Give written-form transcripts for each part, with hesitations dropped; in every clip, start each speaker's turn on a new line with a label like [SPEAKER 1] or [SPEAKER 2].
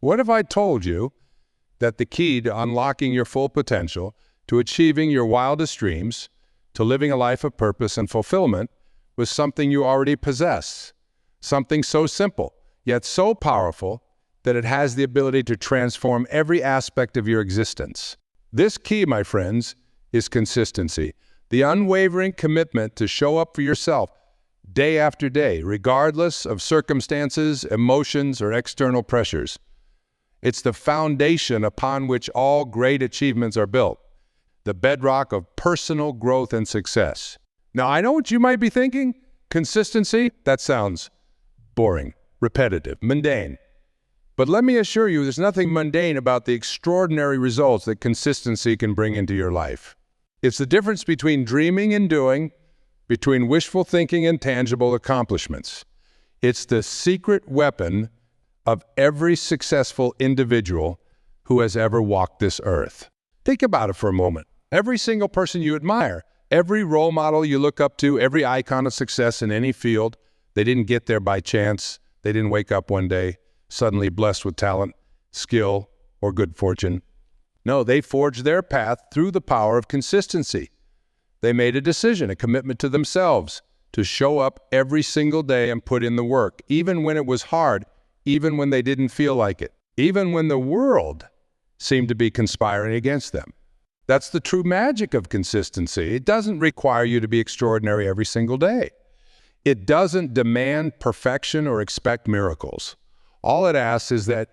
[SPEAKER 1] What if I told you that the key to unlocking your full potential, to achieving your wildest dreams, to living a life of purpose and fulfillment was something you already possess? Something so simple, yet so powerful, that it has the ability to transform every aspect of your existence. This key, my friends, is consistency. The unwavering commitment to show up for yourself day after day, regardless of circumstances, emotions, or external pressures. It's the foundation upon which all great achievements are built, the bedrock of personal growth and success. Now, I know what you might be thinking. Consistency? That sounds boring, repetitive, mundane. But let me assure you, there's nothing mundane about the extraordinary results that consistency can bring into your life. It's the difference between dreaming and doing, between wishful thinking and tangible accomplishments. It's the secret weapon of every successful individual who has ever walked this earth. Think about it for a moment. Every single person you admire, every role model you look up to, every icon of success in any field, they didn't get there by chance. They didn't wake up one day suddenly blessed with talent, skill, or good fortune. No, they forged their path through the power of consistency. They made a decision, a commitment to themselves, to show up every single day and put in the work, even when it was hard, even when they didn't feel like it, even when the world seemed to be conspiring against them. That's the true magic of consistency. It doesn't require you to be extraordinary every single day. It doesn't demand perfection or expect miracles. All it asks is that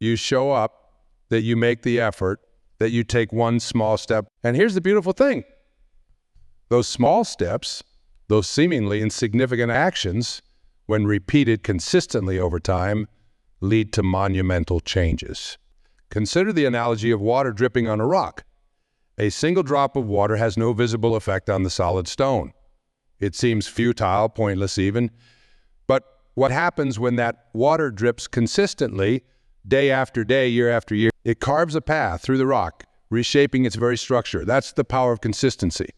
[SPEAKER 1] you show up, that you make the effort, that you take one small step. And here's the beautiful thing. Those small steps, those seemingly insignificant actions, when repeated consistently over time, lead to monumental changes. Consider the analogy of water dripping on a rock. A single drop of water has no visible effect on the solid stone. It seems futile, pointless even. But what happens when that water drips consistently, day after day, year after year? It carves a path through the rock, reshaping its very structure. That's the power of consistency.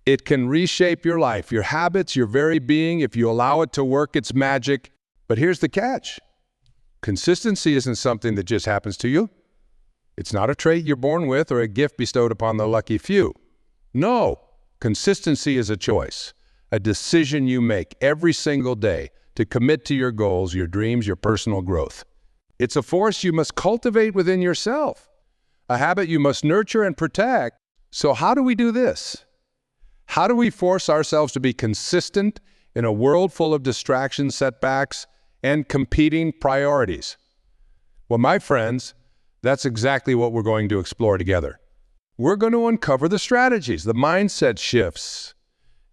[SPEAKER 1] It can reshape your life, your habits, your very being. If you allow it to work, it's magic. But here's the catch. Consistency isn't something that just happens to you. It's not a trait you're born with or a gift bestowed upon the lucky few. No, consistency is a choice, a decision you make every single day to commit to your goals, your dreams, your personal growth. It's a force you must cultivate within yourself, a habit you must nurture and protect. So how do we do this? How do we force ourselves to be consistent in a world full of distractions, setbacks, and competing priorities? Well, my friends, that's exactly what we're going to explore together. We're going to uncover the strategies, the mindset shifts,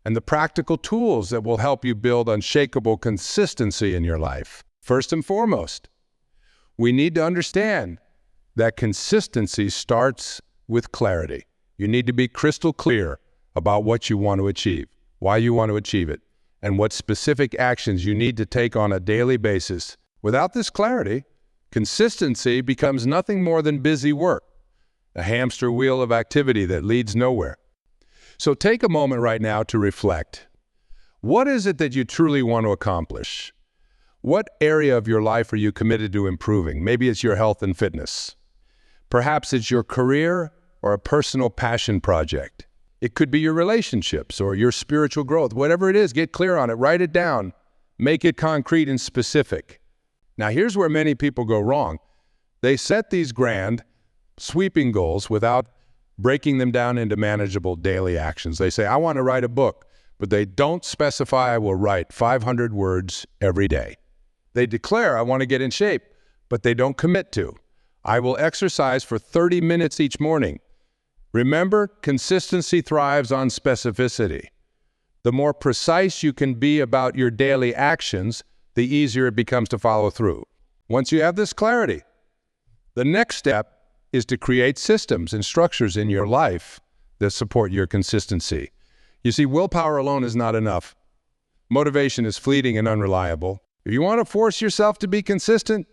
[SPEAKER 1] and the practical tools that will help you build unshakable consistency in your life. First and foremost, we need to understand that consistency starts with clarity. You need to be crystal clear about what you want to achieve, why you want to achieve it, and what specific actions you need to take on a daily basis. Without this clarity, consistency becomes nothing more than busy work, a hamster wheel of activity that leads nowhere. So take a moment right now to reflect. What is it that you truly want to accomplish? What area of your life are you committed to improving? Maybe it's your health and fitness. Perhaps it's your career or a personal passion project. It could be your relationships or your spiritual growth. Whatever it is, get clear on it. Write it down. Make it concrete and specific. Now, here's where many people go wrong. They set these grand, sweeping goals without breaking them down into manageable daily actions. They say, I want to write a book, but they don't specify I will write 500 words every day. They declare, I want to get in shape, but they don't commit to. I will exercise for 30 minutes each morning. Remember, consistency thrives on specificity. The more precise you can be about your daily actions, the easier it becomes to follow through. Once you have this clarity, the next step is to create systems and structures in your life that support your consistency. You see, willpower alone is not enough. Motivation is fleeting and unreliable. If you want to force yourself to be consistent,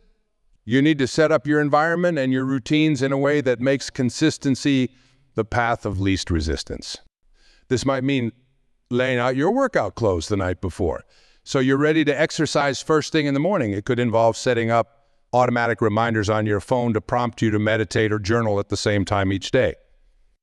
[SPEAKER 1] you need to set up your environment and your routines in a way that makes consistency the path of least resistance. This might mean laying out your workout clothes the night before, so you're ready to exercise first thing in the morning. It could involve setting up automatic reminders on your phone to prompt you to meditate or journal at the same time each day.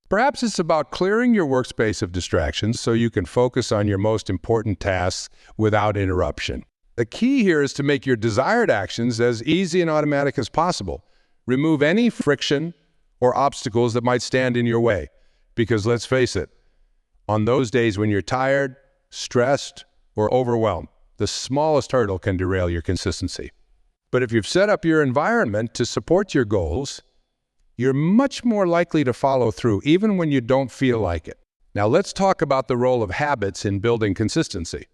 [SPEAKER 1] Perhaps it's about clearing your workspace of distractions so you can focus on your most important tasks without interruption. The key here is to make your desired actions as easy and automatic as possible. Remove any friction or obstacles that might stand in your way. Because let's face it, on those days when you're tired, stressed, or overwhelmed, the smallest hurdle can derail your consistency. But if you've set up your environment to support your goals, you're much more likely to follow through even when you don't feel like it. Now let's talk about the role of habits in building consistency.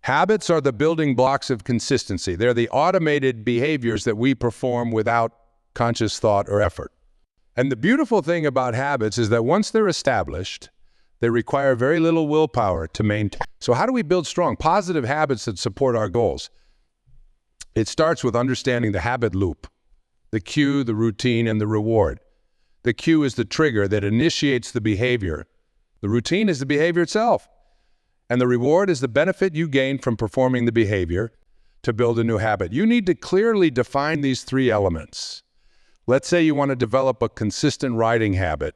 [SPEAKER 1] Habits are the building blocks of consistency. They're the automated behaviors that we perform without conscious thought or effort. And the beautiful thing about habits is that once they're established, they require very little willpower to maintain. So how do we build strong, positive habits that support our goals? It starts with understanding the habit loop, the cue, the routine, and the reward. The cue is the trigger that initiates the behavior. The routine is the behavior itself. And the reward is the benefit you gain from performing the behavior to build a new habit. You need to clearly define these three elements. Let's say you want to develop a consistent writing habit.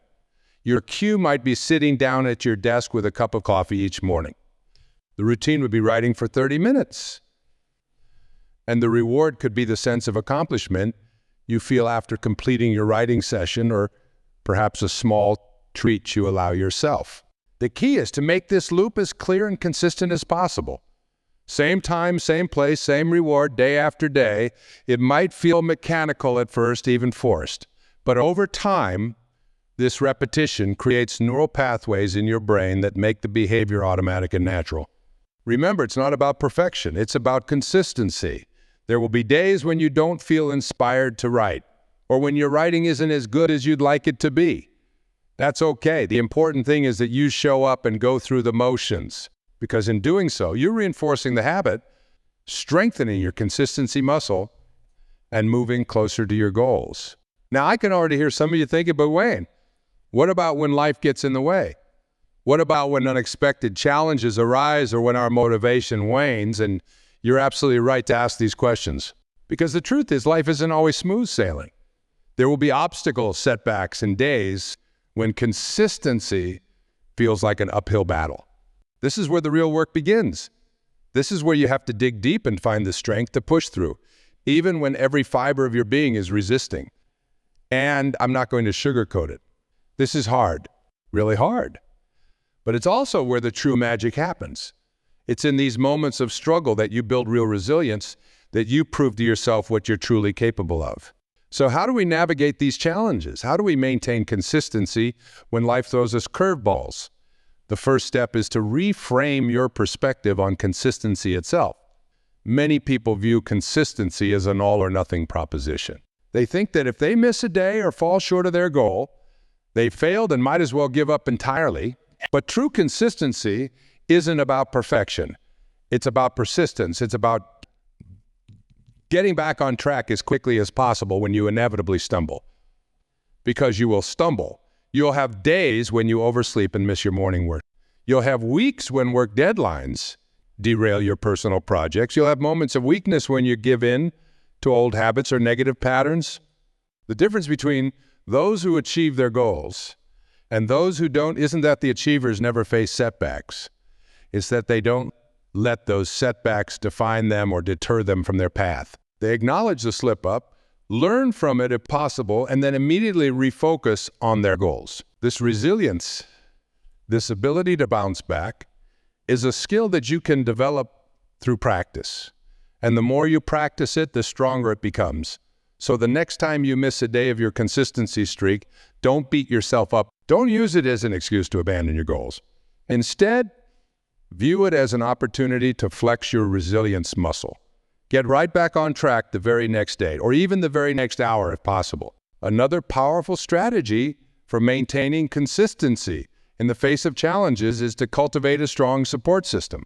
[SPEAKER 1] Your cue might be sitting down at your desk with a cup of coffee each morning. The routine would be writing for 30 minutes. And the reward could be the sense of accomplishment you feel after completing your writing session, or perhaps a small treat you allow yourself. The key is to make this loop as clear and consistent as possible. Same time, same place, same reward, day after day. It might feel mechanical at first, even forced. But over time, this repetition creates neural pathways in your brain that make the behavior automatic and natural. Remember, it's not about perfection. It's about consistency. There will be days when you don't feel inspired to write, or when your writing isn't as good as you'd like it to be. That's okay. The important thing is that you show up and go through the motions, because in doing so, you're reinforcing the habit, strengthening your consistency muscle, and moving closer to your goals. Now, I can already hear some of you thinking, but Wayne, what about when life gets in the way? What about when unexpected challenges arise or when our motivation wanes? And you're absolutely right to ask these questions, because the truth is life isn't always smooth sailing. There will be obstacles, setbacks, and days when consistency feels like an uphill battle. This is where the real work begins. This is where you have to dig deep and find the strength to push through, even when every fiber of your being is resisting. And I'm not going to sugarcoat it. This is hard, really hard. But it's also where the true magic happens. It's in these moments of struggle that you build real resilience, that you prove to yourself what you're truly capable of. So how do we navigate these challenges? How do we maintain consistency when life throws us curveballs? The first step is to reframe your perspective on consistency itself. Many people view consistency as an all-or-nothing proposition. They think that if they miss a day or fall short of their goal, they failed and might as well give up entirely. But true consistency isn't about perfection. It's about persistence. It's about getting back on track as quickly as possible when you inevitably stumble. Because you will stumble. You'll have days when you oversleep and miss your morning work. You'll have weeks when work deadlines derail your personal projects. You'll have moments of weakness when you give in to old habits or negative patterns. The difference between those who achieve their goals and those who don't isn't that the achievers never face setbacks. It's that they don't let those setbacks define them or deter them from their path. They acknowledge the slip-up, learn from it if possible, and then immediately refocus on their goals. This resilience, this ability to bounce back, is a skill that you can develop through practice. And the more you practice it, the stronger it becomes. So the next time you miss a day of your consistency streak, don't beat yourself up. Don't use it as an excuse to abandon your goals. Instead, view it as an opportunity to flex your resilience muscle. Get right back on track the very next day, or even the very next hour if possible. Another powerful strategy for maintaining consistency in the face of challenges is to cultivate a strong support system.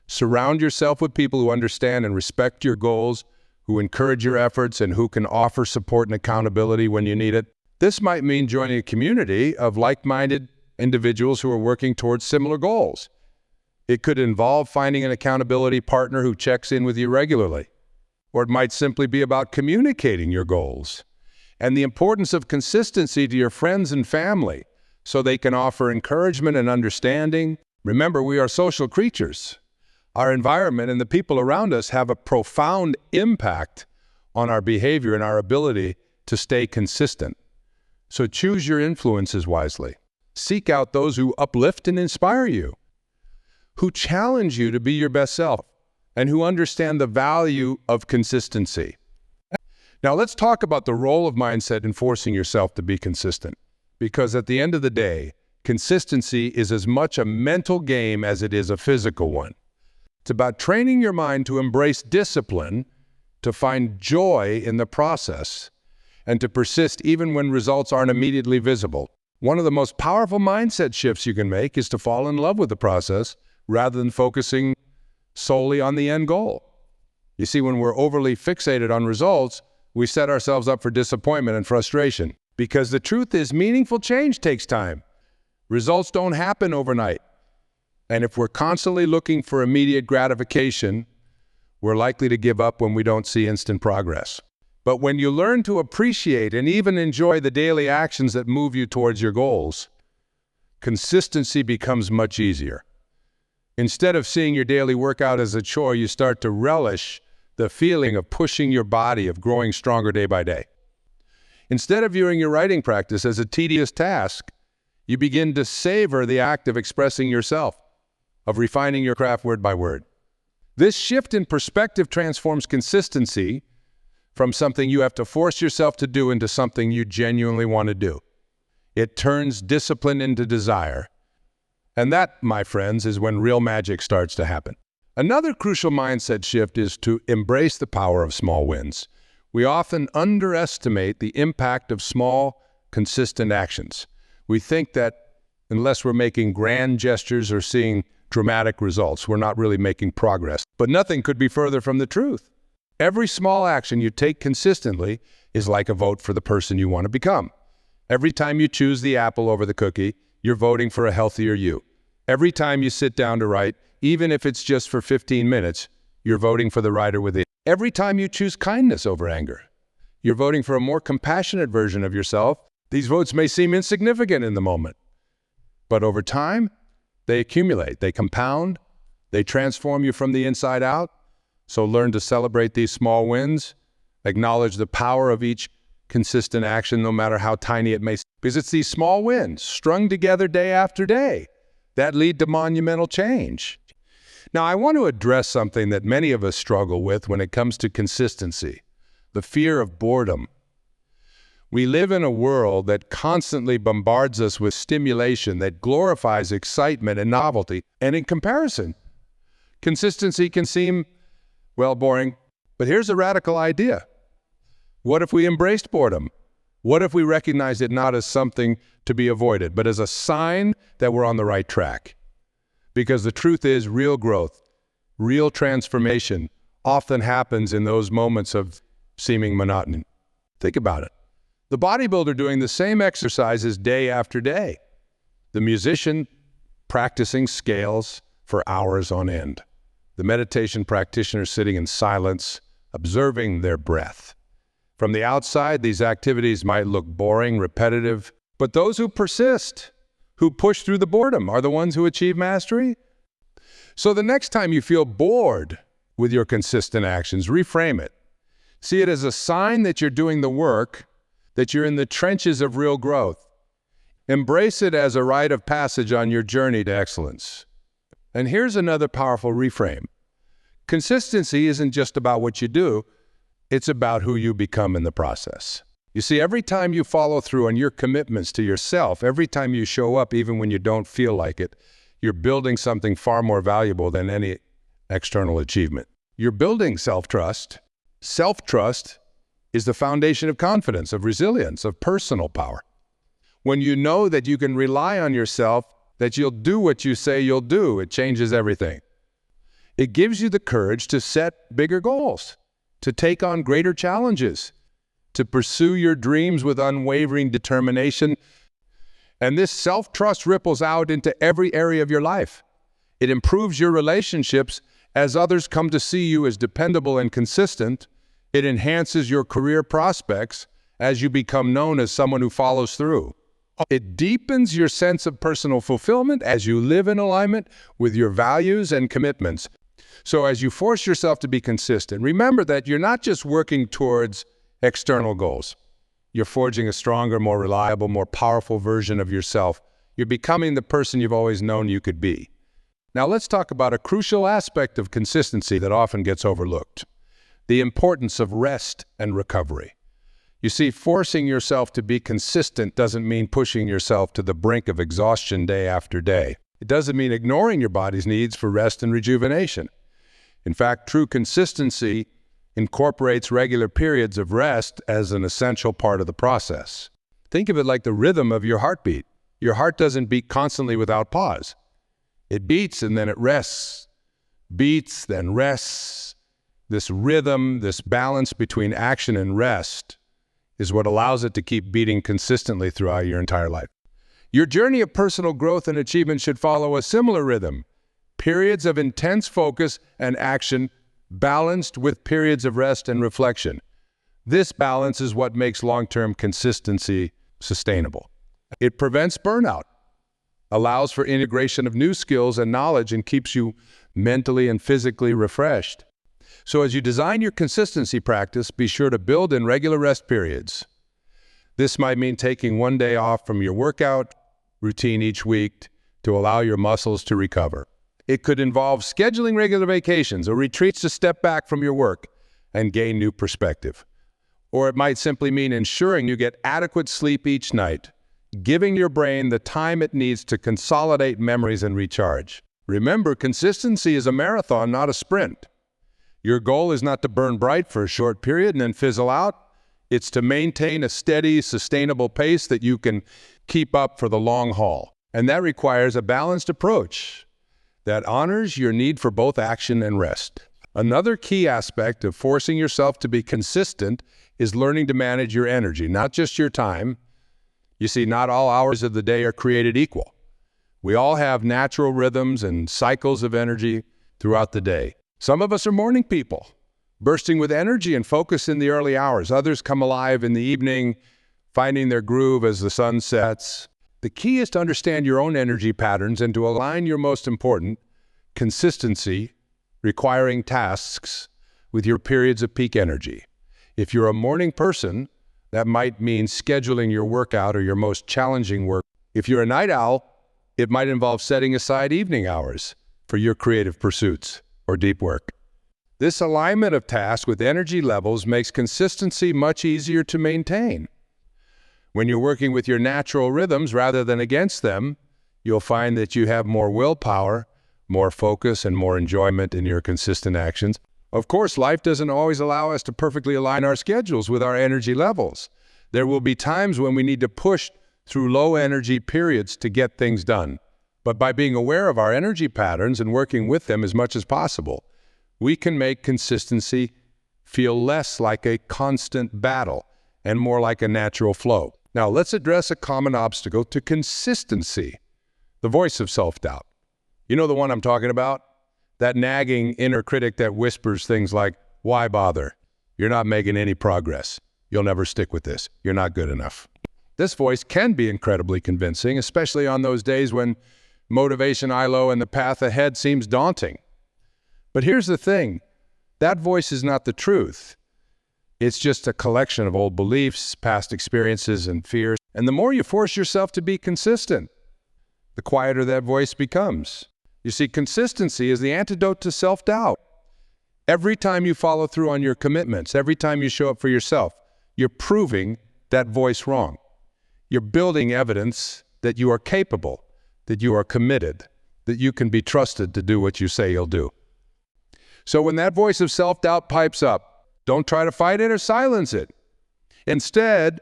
[SPEAKER 1] Surround yourself with people who understand and respect your goals, who encourage your efforts, and who can offer support and accountability when you need it. This might mean joining a community of like-minded individuals who are working towards similar goals. It could involve finding an accountability partner who checks in with you regularly. Or it might simply be about communicating your goals and the importance of consistency to your friends and family so they can offer encouragement and understanding. Remember, we are social creatures. Our environment and the people around us have a profound impact on our behavior and our ability to stay consistent. So choose your influences wisely. Seek out those who uplift and inspire you, who challenge you to be your best self, and who understand the value of consistency. Now let's talk about the role of mindset in forcing yourself to be consistent. Because at the end of the day, consistency is as much a mental game as it is a physical one. It's about training your mind to embrace discipline, to find joy in the process, and to persist even when results aren't immediately visible. One of the most powerful mindset shifts you can make is to fall in love with the process rather than focusing solely on the end goal. You see, when we're overly fixated on results, we set ourselves up for disappointment and frustration. Because the truth is, meaningful change takes time. Results don't happen overnight. And if we're constantly looking for immediate gratification, we're likely to give up when we don't see instant progress. But when you learn to appreciate and even enjoy the daily actions that move you towards your goals, consistency becomes much easier. Instead of seeing your daily workout as a chore, you start to relish the feeling of pushing your body, of growing stronger day by day. Instead of viewing your writing practice as a tedious task, you begin to savor the act of expressing yourself, of refining your craft word by word. This shift in perspective transforms consistency from something you have to force yourself to do into something you genuinely want to do. It turns discipline into desire. And that, my friends, is when real magic starts to happen. Another crucial mindset shift is to embrace the power of small wins. We often underestimate the impact of small, consistent actions. We think that unless we're making grand gestures or seeing dramatic results, we're not really making progress. But nothing could be further from the truth. Every small action you take consistently is like a vote for the person you want to become. Every time you choose the apple over the cookie, you're voting for a healthier you. Every time you sit down to write, even if it's just for 15 minutes, you're voting for the writer within. Every time you choose kindness over anger, you're voting for a more compassionate version of yourself. These votes may seem insignificant in the moment, but over time, they accumulate, they compound, they transform you from the inside out. So learn to celebrate these small wins, acknowledge the power of each consistent action, no matter how tiny it may seem. Because it's these small wins, strung together day after day, that lead to monumental change. Now, I want to address something that many of us struggle with when it comes to consistency, the fear of boredom. We live in a world that constantly bombards us with stimulation that glorifies excitement and novelty. And in comparison, consistency can seem, well, boring. But here's a radical idea. What if we embraced boredom? What if we recognized it not as something to be avoided, but as a sign that we're on the right track? Because the truth is, real growth, real transformation often happens in those moments of seeming monotony. Think about it. The bodybuilder doing the same exercises day after day. The musician practicing scales for hours on end. The meditation practitioner sitting in silence, observing their breath. From the outside, these activities might look boring, repetitive, but those who persist, who push through the boredom, are the ones who achieve mastery. So the next time you feel bored with your consistent actions, reframe it. See it as a sign that you're doing the work, that you're in the trenches of real growth. Embrace it as a rite of passage on your journey to excellence. And here's another powerful reframe. Consistency isn't just about what you do, it's about who you become in the process. You see, every time you follow through on your commitments to yourself, every time you show up even when you don't feel like it, you're building something far more valuable than any external achievement. You're building self-trust. Self-trust is the foundation of confidence, of resilience, of personal power. When you know that you can rely on yourself, that you'll do what you say you'll do, it changes everything. It gives you the courage to set bigger goals, to take on greater challenges, to pursue your dreams with unwavering determination. And this self-trust ripples out into every area of your life. It improves your relationships as others come to see you as dependable and consistent, It enhances your career prospects as you become known as someone who follows through. It deepens your sense of personal fulfillment as you live in alignment with your values and commitments. So as you force yourself to be consistent, remember that you're not just working towards external goals. You're forging a stronger, more reliable, more powerful version of yourself. You're becoming the person you've always known you could be. Now let's talk about a crucial aspect of consistency that often gets overlooked: the importance of rest and recovery. You see, forcing yourself to be consistent doesn't mean pushing yourself to the brink of exhaustion day after day. It doesn't mean ignoring your body's needs for rest and rejuvenation. In fact, true consistency incorporates regular periods of rest as an essential part of the process. Think of it like the rhythm of your heartbeat. Your heart doesn't beat constantly without pause. It beats and then it rests. Beats, then rests. This rhythm, this balance between action and rest is what allows it to keep beating consistently throughout your entire life. Your journey of personal growth and achievement should follow a similar rhythm. Periods of intense focus and action balanced with periods of rest and reflection. This balance is what makes long-term consistency sustainable. It prevents burnout, allows for integration of new skills and knowledge, and keeps you mentally and physically refreshed. So as you design your consistency practice, be sure to build in regular rest periods. This might mean taking one day off from your workout routine each week to allow your muscles to recover. It could involve scheduling regular vacations or retreats to step back from your work and gain new perspective. Or it might simply mean ensuring you get adequate sleep each night, giving your brain the time it needs to consolidate memories and recharge. Remember, consistency is a marathon, not a sprint. Your goal is not to burn bright for a short period and then fizzle out. It's to maintain a steady, sustainable pace that you can keep up for the long haul. And that requires a balanced approach that honors your need for both action and rest. Another key aspect of forcing yourself to be consistent is learning to manage your energy, not just your time. You see, not all hours of the day are created equal. We all have natural rhythms and cycles of energy throughout the day. Some of us are morning people, bursting with energy and focus in the early hours. Others come alive in the evening, finding their groove as the sun sets. The key is to understand your own energy patterns and to align your most important consistency requiring tasks with your periods of peak energy. If you're a morning person, that might mean scheduling your workout or your most challenging work. If you're a night owl, it might involve setting aside evening hours for your creative pursuits or deep work. This alignment of tasks with energy levels makes consistency much easier to maintain. When you're working with your natural rhythms rather than against them, you'll find that you have more willpower, more focus, and more enjoyment in your consistent actions. Of course, life doesn't always allow us to perfectly align our schedules with our energy levels. There will be times when we need to push through low energy periods to get things done. But by being aware of our energy patterns and working with them as much as possible, we can make consistency feel less like a constant battle and more like a natural flow. Now, let's address a common obstacle to consistency: the voice of self-doubt. You know the one I'm talking about? That nagging inner critic that whispers things like, "Why bother? You're not making any progress. You'll never stick with this. You're not good enough." This voice can be incredibly convincing, especially on those days when motivation is low and the path ahead seems daunting. But here's the thing: that voice is not the truth. It's just a collection of old beliefs, past experiences, and fears. And the more you force yourself to be consistent, the quieter that voice becomes. You see, consistency is the antidote to self-doubt. Every time you follow through on your commitments, every time you show up for yourself, you're proving that voice wrong. You're building evidence that you are capable, that you are committed, that you can be trusted to do what you say you'll do. So when that voice of self-doubt pipes up, don't try to fight it or silence it. Instead,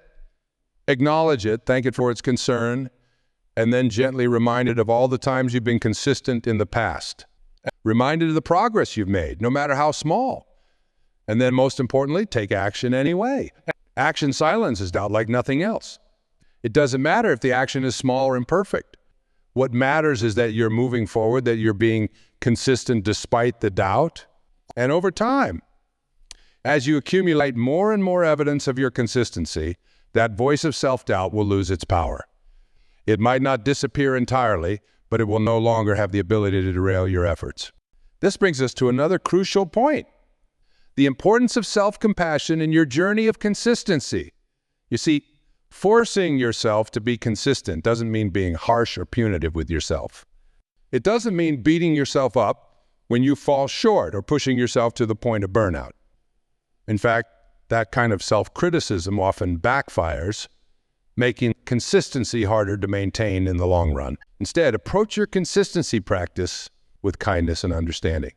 [SPEAKER 1] acknowledge it, thank it for its concern, and then gently remind it of all the times you've been consistent in the past. Remind it of the progress you've made, no matter how small. And then most importantly, take action anyway. Action silences doubt like nothing else. It doesn't matter if the action is small or imperfect. What matters is that you're moving forward, that you're being consistent despite the doubt, and over time. As you accumulate more and more evidence of your consistency, that voice of self-doubt will lose its power. It might not disappear entirely, but it will no longer have the ability to derail your efforts. This brings us to another crucial point: the importance of self-compassion in your journey of consistency. You see, forcing yourself to be consistent doesn't mean being harsh or punitive with yourself. It doesn't mean beating yourself up when you fall short or pushing yourself to the point of burnout. In fact, that kind of self-criticism often backfires, making consistency harder to maintain in the long run. Instead, approach your consistency practice with kindness and understanding.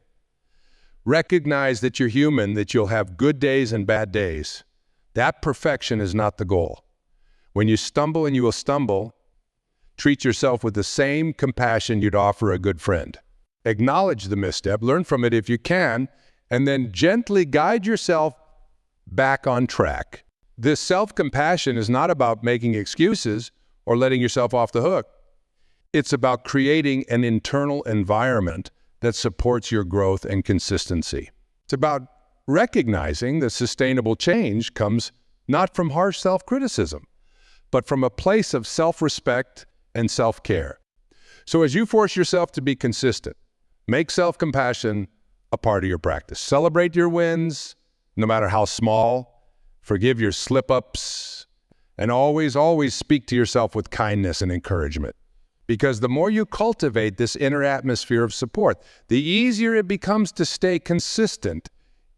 [SPEAKER 1] Recognize that you're human, that you'll have good days and bad days. That perfection is not the goal. When you stumble, and you will stumble, treat yourself with the same compassion you'd offer a good friend. Acknowledge the misstep, learn from it if you can, and then gently guide yourself back on track. This self-compassion is not about making excuses or letting yourself off the hook. It's about creating an internal environment that supports your growth and consistency. It's about recognizing that sustainable change comes not from harsh self-criticism, but from a place of self-respect and self-care. So as you force yourself to be consistent, make self-compassion a part of your practice. Celebrate your wins, no matter how small. Forgive your slip-ups, and always speak to yourself with kindness and encouragement. Because the more you cultivate this inner atmosphere of support, the easier it becomes to stay consistent,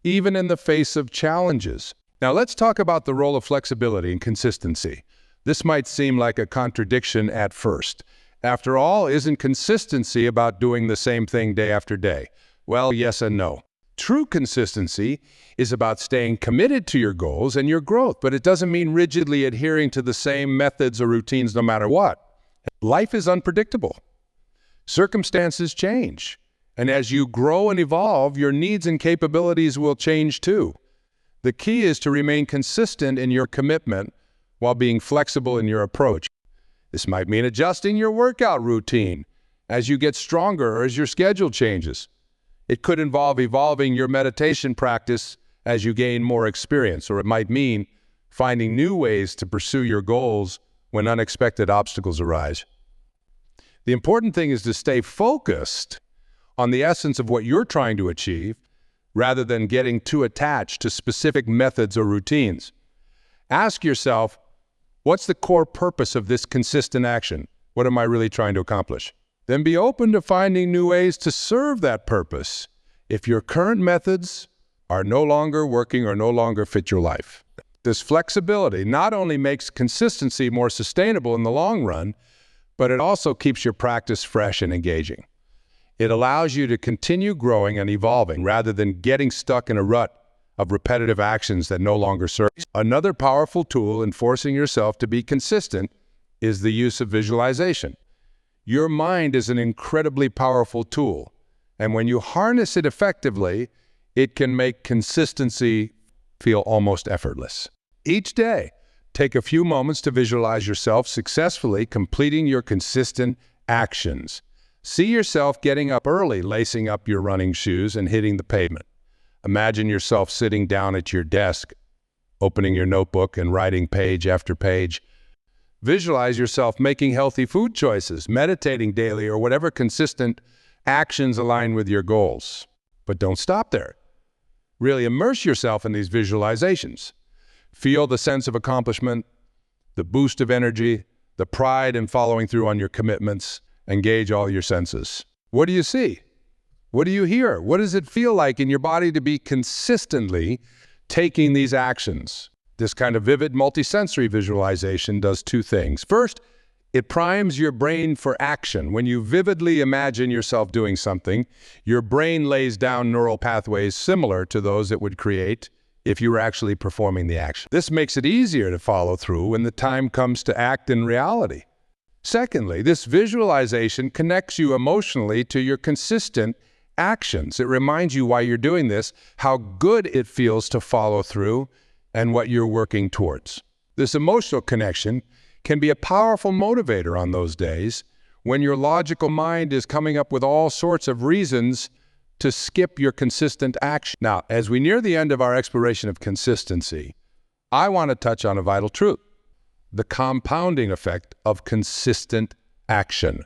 [SPEAKER 1] even in the face of challenges. Now let's talk about the role of flexibility and consistency. This might seem like a contradiction at first. After all, isn't consistency about doing the same thing day after day? Well, yes and no. True consistency is about staying committed to your goals and your growth, but it doesn't mean rigidly adhering to the same methods or routines no matter what. Life is unpredictable. Circumstances change. And as you grow and evolve, your needs and capabilities will change too. The key is to remain consistent in your commitment while being flexible in your approach. This might mean adjusting your workout routine as you get stronger or as your schedule changes. It could involve evolving your meditation practice as you gain more experience, or it might mean finding new ways to pursue your goals when unexpected obstacles arise. The important thing is to stay focused on the essence of what you're trying to achieve, rather than getting too attached to specific methods or routines. Ask yourself, what's the core purpose of this consistent action? What am I really trying to accomplish? Then be open to finding new ways to serve that purpose if your current methods are no longer working or no longer fit your life. This flexibility not only makes consistency more sustainable in the long run, but it also keeps your practice fresh and engaging. It allows you to continue growing and evolving rather than getting stuck in a rut of repetitive actions that no longer serve. Another powerful tool in forcing yourself to be consistent is the use of visualization. Your mind is an incredibly powerful tool, and when you harness it effectively, it can make consistency feel almost effortless. Each day, take a few moments to visualize yourself successfully completing your consistent actions. See yourself getting up early, lacing up your running shoes and hitting the pavement. Imagine yourself sitting down at your desk, opening your notebook and writing page after page. Visualize yourself making healthy food choices, meditating daily, or whatever consistent actions align with your goals. But don't stop there. Really immerse yourself in these visualizations. Feel the sense of accomplishment, the boost of energy, the pride in following through on your commitments. Engage all your senses. What do you see? What do you hear? What does it feel like in your body to be consistently taking these actions? This kind of vivid multisensory visualization does two things. First, it primes your brain for action. When you vividly imagine yourself doing something, your brain lays down neural pathways similar to those it would create if you were actually performing the action. This makes it easier to follow through when the time comes to act in reality. Secondly, this visualization connects you emotionally to your consistent actions. It reminds you why you're doing this, how good it feels to follow through, and what you're working towards. This emotional connection can be a powerful motivator on those days when your logical mind is coming up with all sorts of reasons to skip your consistent action. Now, as we near the end of our exploration of consistency, I want to touch on a vital truth: the compounding effect of consistent action.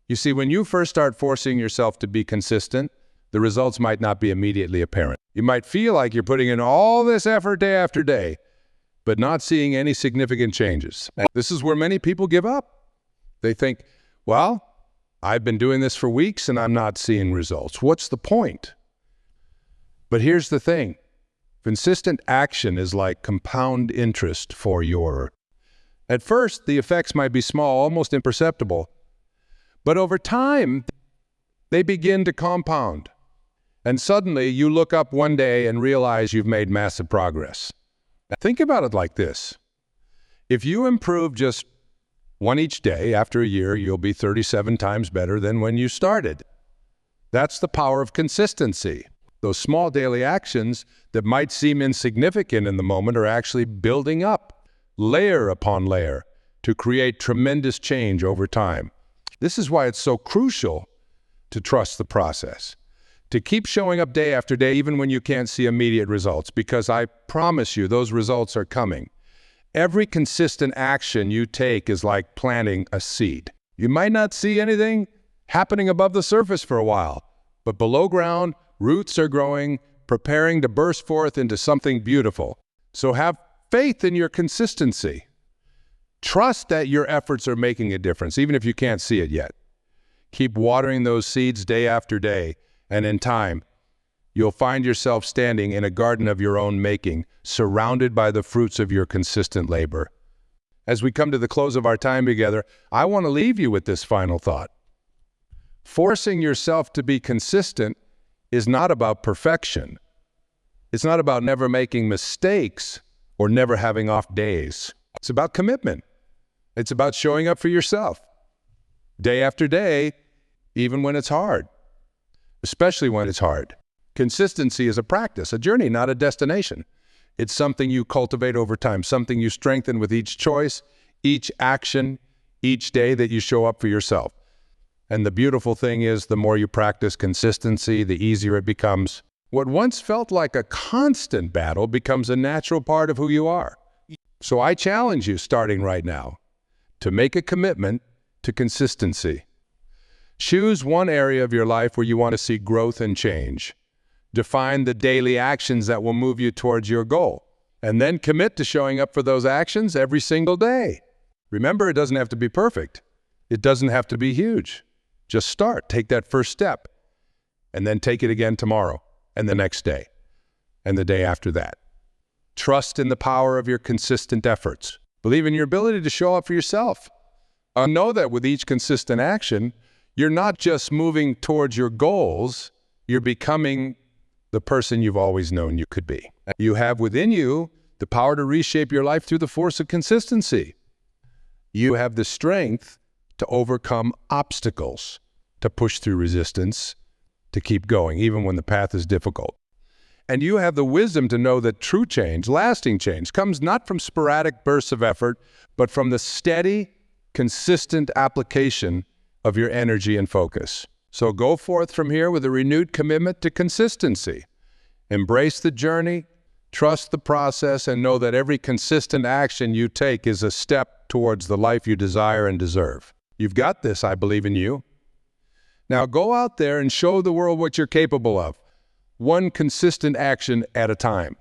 [SPEAKER 1] You see, when you first start forcing yourself to be consistent, the results might not be immediately apparent. You might feel like you're putting in all this effort day after day, but not seeing any significant changes. And this is where many people give up. They think, well, I've been doing this for weeks and I'm not seeing results. What's the point? But here's the thing. Consistent action is like compound interest for your... At first, the effects might be small, almost imperceptible, but over time, they begin to compound. And suddenly, you look up one day and realize you've made massive progress. Now, think about it like this. If you improve just one each day, after a year, you'll be 37 times better than when you started. That's the power of consistency. Those small daily actions that might seem insignificant in the moment are actually building up, layer upon layer, to create tremendous change over time. This is why it's so crucial to trust the process, to keep showing up day after day, even when you can't see immediate results, because I promise you those results are coming. Every consistent action you take is like planting a seed. You might not see anything happening above the surface for a while, but below ground, roots are growing, preparing to burst forth into something beautiful. So have faith in your consistency. Trust that your efforts are making a difference, even if you can't see it yet. Keep watering those seeds day after day, and in time, you'll find yourself standing in a garden of your own making, surrounded by the fruits of your consistent labor. As we come to the close of our time together, I want to leave you with this final thought. Forcing yourself to be consistent is not about perfection. It's not about never making mistakes or never having off days. It's about commitment. It's about showing up for yourself, day after day, even when it's hard, especially when it's hard. Consistency is a practice, a journey, not a destination. It's something you cultivate over time, something you strengthen with each choice, each action, each day that you show up for yourself. And the beautiful thing is, the more you practice consistency, the easier it becomes. What once felt like a constant battle becomes a natural part of who you are. So I challenge you, starting right now, to make a commitment to consistency. Choose one area of your life where you want to see growth and change. Define the daily actions that will move you towards your goal, and then commit to showing up for those actions every single day. Remember, it doesn't have to be perfect. It doesn't have to be huge. Just start, take that first step, and then take it again tomorrow, and the next day, and the day after that. Trust in the power of your consistent efforts. Believe in your ability to show up for yourself. Know that with each consistent action, you're not just moving towards your goals, you're becoming the person you've always known you could be. You have within you the power to reshape your life through the force of consistency. You have the strength to overcome obstacles, to push through resistance, to keep going, even when the path is difficult. And you have the wisdom to know that true change, lasting change, comes not from sporadic bursts of effort, but from the steady, consistent application of your energy and focus. So go forth from here with a renewed commitment to consistency. Embrace the journey, trust the process, and know that every consistent action you take is a step towards the life you desire and deserve. You've got this. I believe in you. Now go out there and show the world what you're capable of, one consistent action at a time.